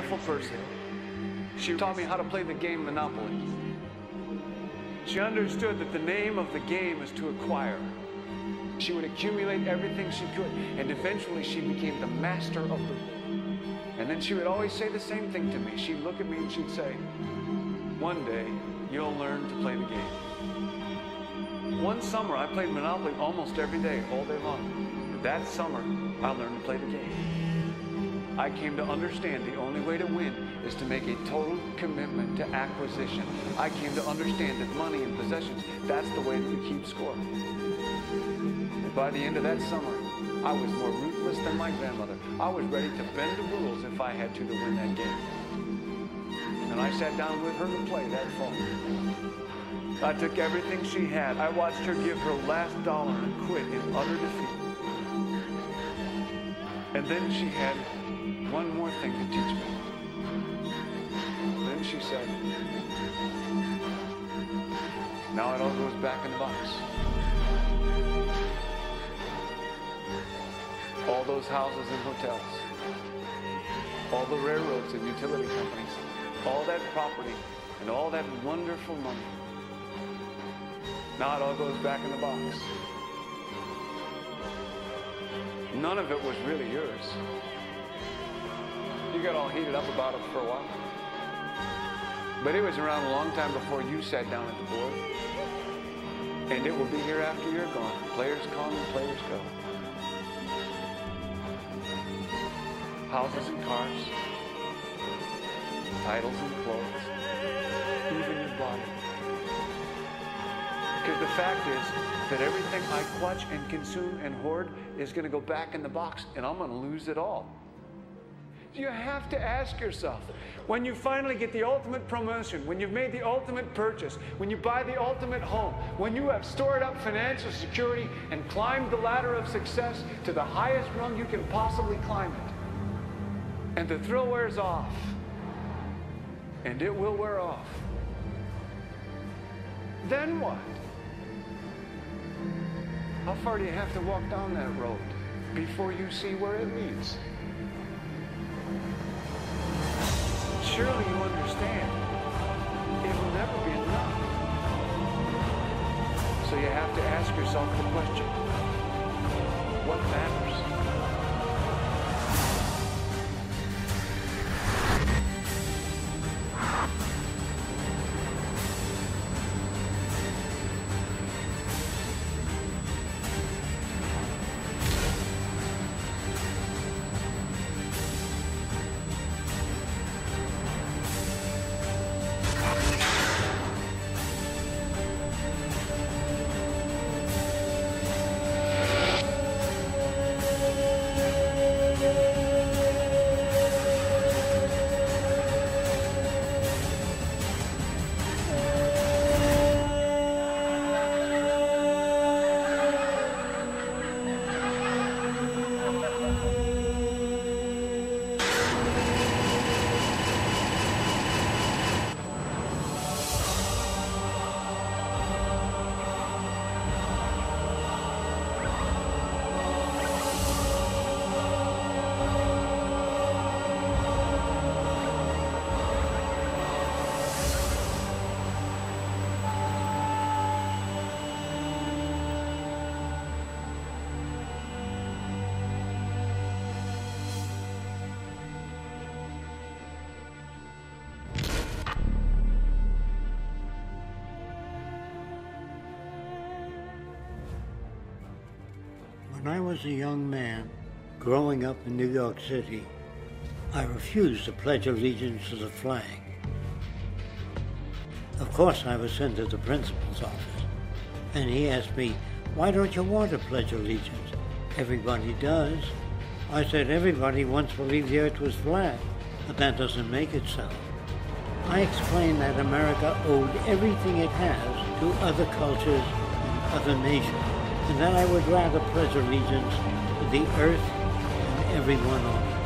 wonderful person. She taught me how to play the game Monopoly. She understood that the name of the game is to acquire. She would accumulate everything she could, and eventually she became the master of the room. And then she would always say the same thing to me. She'd look at me and she'd say, "One day, you'll learn to play the game." One summer, I played Monopoly almost every day, all day long. That summer, I learned to play the game. I came to understand the only way to win is to make a total commitment to acquisition. I came to understand that money and possessions, that's the way that you keep score. And by the end of that summer, I was more ruthless than my grandmother. I was ready to bend the rules if I had to win that game. And I sat down with her to play that fall. I took everything she had. I watched her give her last dollar and quit in utter defeat. And then she had one more thing to teach me. Then she said, "Now it all goes back in the box." All those houses and hotels, all the railroads and utility companies, all that property and all that wonderful money. Now it all goes back in the box. None of it was really yours. You got all heated up about it for a while. But it was around a long time before you sat down at the board. And it will be here after you're gone. Players come and players go. Houses and cars, titles and clothes, even your body. Because the fact is that everything I clutch and consume and hoard is going to go back in the box, and I'm going to lose it all. You have to ask yourself, when you finally get the ultimate promotion, when you've made the ultimate purchase, when you buy the ultimate home, when you have stored up financial security and climbed the ladder of success to the highest rung you can possibly climb it, and the thrill wears off, and it will wear off, then what? How far do you have to walk down that road before you see where it leads? Surely you understand, it will never be enough. So you have to ask yourself the question, what matters? When I was a young man growing up in New York City, I refused to pledge allegiance to the flag. Of course, I was sent to the principal's office, and he asked me, "Why don't you want to pledge allegiance? Everybody does." I said, "Everybody once believed the earth was flat, but that doesn't make it so." I explained that America owed everything it has to other cultures and other nations, and that I would rather pledge allegiance to the earth and everyone on it.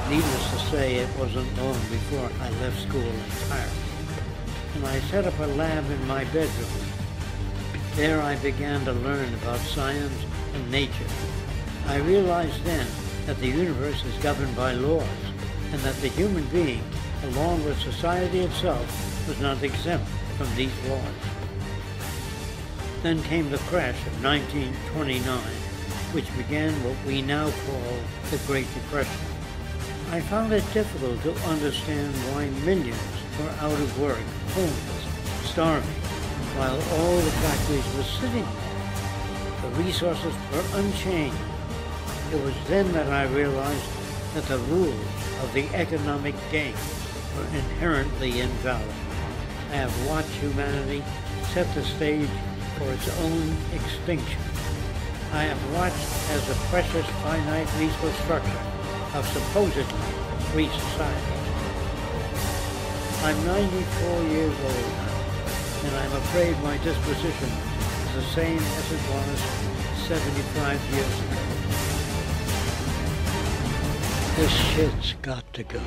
Needless to say, it wasn't long before I left school entirely, and I set up a lab in my bedroom. There I began to learn about science and nature. I realized then that the universe is governed by laws, and that the human being, along with society itself, was not exempt from these laws. Then came the crash of 1929, which began what we now call the Great Depression. I found it difficult to understand why millions were out of work, homeless, starving, while all the factories were sitting there. The resources were unchanged. It was then that I realized that the rules of the economic game were inherently invalid. I have watched humanity set the stage for its own extinction. I have watched as the precious finite resource structure of supposedly free society. I'm 94 years old now, and I'm afraid my disposition is the same as it was 75 years ago. This shit's got to go.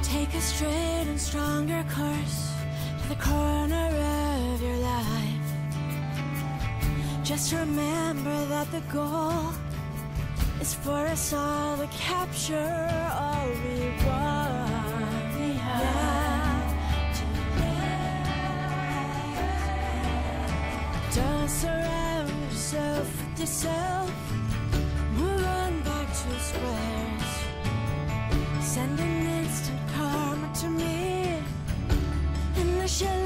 Take a straight and stronger course to the corner of your life. Just remember that the goal is for us all to capture all we want. Don't surround yourself with yourself. Move on back to squares. Send an instant karma to me, and I shall